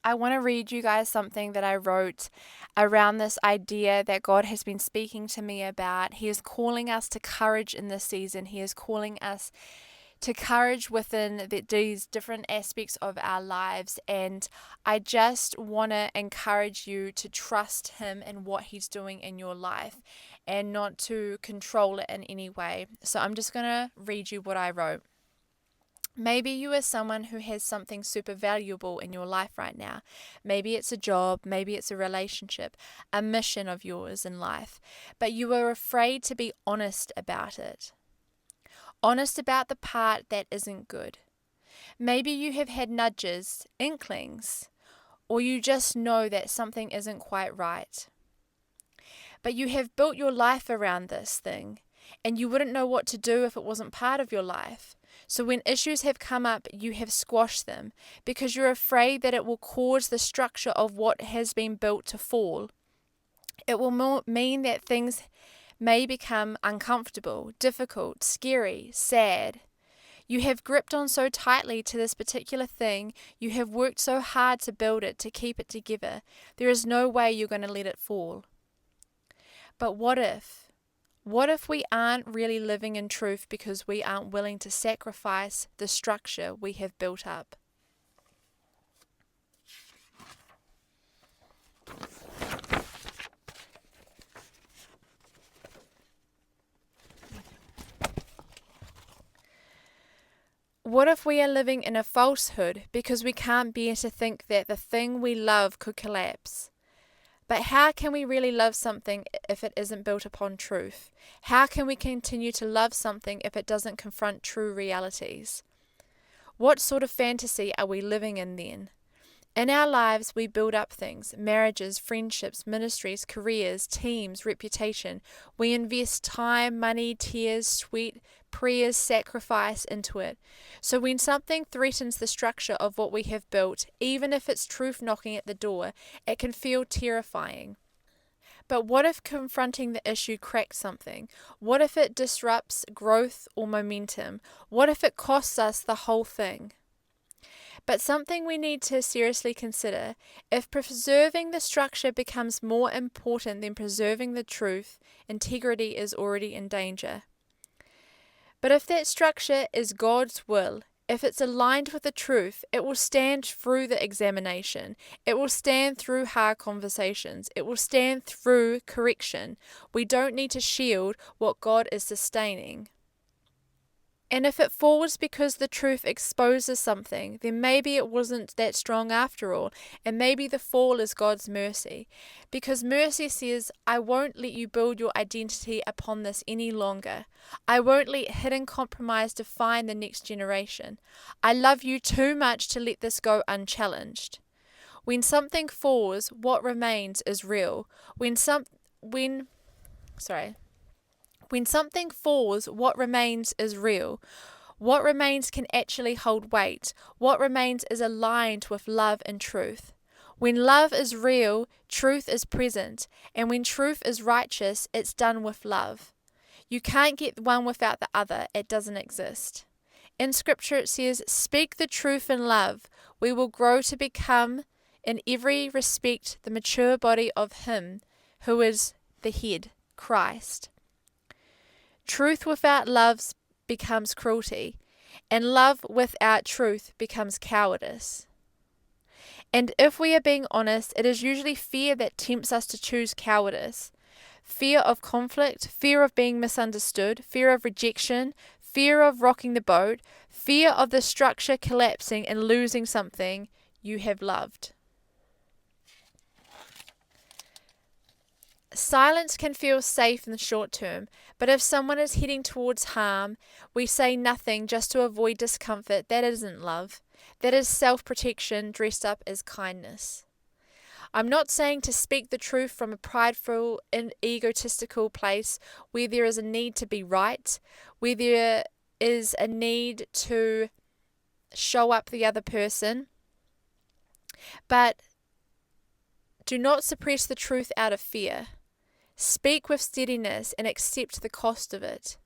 I want to read you guys something that I wrote around this idea that God has been speaking to me about. He is calling us to courage in this season. He is calling us to courage within these different aspects of our lives. And I just want to encourage you to trust Him and what He's doing in your life and not to control it in any way. So I'm just going to read you what I wrote. Maybe you are someone who has something super valuable in your life right now. Maybe it's a job, maybe it's a relationship, a mission of yours in life, but you are afraid to be honest about it. Honest about the part that isn't good. Maybe you have had nudges, inklings, or you just know that something isn't quite right. But you have built your life around this thing, and you wouldn't know what to do if it wasn't part of your life. So when issues have come up, you have squashed them because you're afraid that it will cause the structure of what has been built to fall. It will mean that things may become uncomfortable, difficult, scary, sad. You have gripped on so tightly to this particular thing, you have worked so hard to build it, to keep it together. There is no way you're going to let it fall. But what if? What if we aren't really living in truth because we aren't willing to sacrifice the structure we have built up? What if we are living in a falsehood because we can't bear to think that the thing we love could collapse? But how can we really love something if it isn't built upon truth? How can we continue to love something if it doesn't confront true realities? What sort of fantasy are we living in then? In our lives, we build up things: marriages, friendships, ministries, careers, teams, reputation. We invest time, money, tears, sweat, prayers, sacrifice into it. So when something threatens the structure of what we have built, even if it's truth knocking at the door, it can feel terrifying. But what if confronting the issue cracks something? What if it disrupts growth or momentum? What if it costs us the whole thing? But something we need to seriously consider: if preserving the structure becomes more important than preserving the truth, integrity is already in danger. But if that structure is God's will, if it's aligned with the truth, it will stand through the examination. It will stand through hard conversations. It will stand through correction. We don't need to shield what God is sustaining. And if it falls because the truth exposes something, then maybe it wasn't that strong after all, and maybe the fall is God's mercy. Because mercy says, I won't let you build your identity upon this any longer. I won't let hidden compromise define the next generation. I love you too much to let this go unchallenged. When something falls, what remains is real. When something falls, what remains is real. What remains can actually hold weight. What remains is aligned with love and truth. When love is real, truth is present. And when truth is righteous, it's done with love. You can't get one without the other. It doesn't exist. In Scripture it says, speak the truth in love. We will grow to become, in every respect, the mature body of Him who is the head, Christ. Truth without love becomes cruelty, and love without truth becomes cowardice. And if we are being honest, it is usually fear that tempts us to choose cowardice. Fear of conflict, fear of being misunderstood, fear of rejection, fear of rocking the boat, fear of the structure collapsing and losing something you have loved. Silence can feel safe in the short term, but if someone is heading towards harm, we say nothing just to avoid discomfort. That isn't love. That is self-protection dressed up as kindness. I'm not saying to speak the truth from a prideful and egotistical place where there is a need to be right, where there is a need to show up the other person, but do not suppress the truth out of fear. Speak with steadiness and accept the cost of it.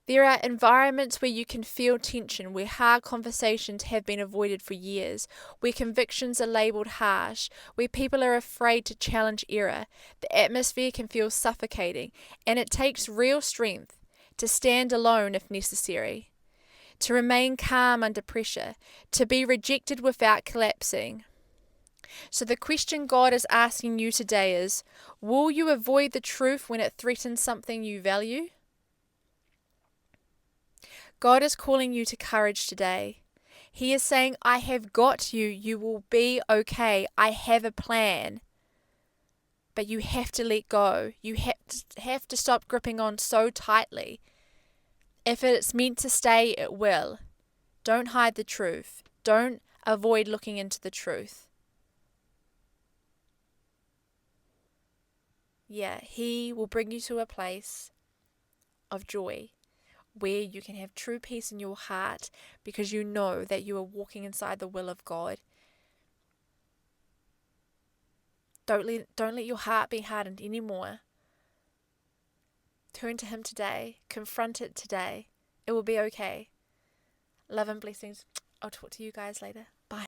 There are environments where you can feel tension, where hard conversations have been avoided for years, where convictions are labelled harsh, where people are afraid to challenge error. The atmosphere can feel suffocating, and it takes real strength to stand alone if necessary, to remain calm under pressure, to be rejected without collapsing. So the question God is asking you today is, will you avoid the truth when it threatens something you value? God is calling you to courage today. He is saying, I have got you. You will be okay. I have a plan. But you have to let go. You have to stop gripping on so tightly. If it's meant to stay, it will. Don't hide the truth. Don't avoid looking into the truth. Yeah, He will bring you to a place of joy, where you can have true peace in your heart because you know that you are walking inside the will of God. Don't let your heart be hardened anymore. Turn to Him today. Confront it today. It will be okay. Love and blessings. I'll talk to you guys later.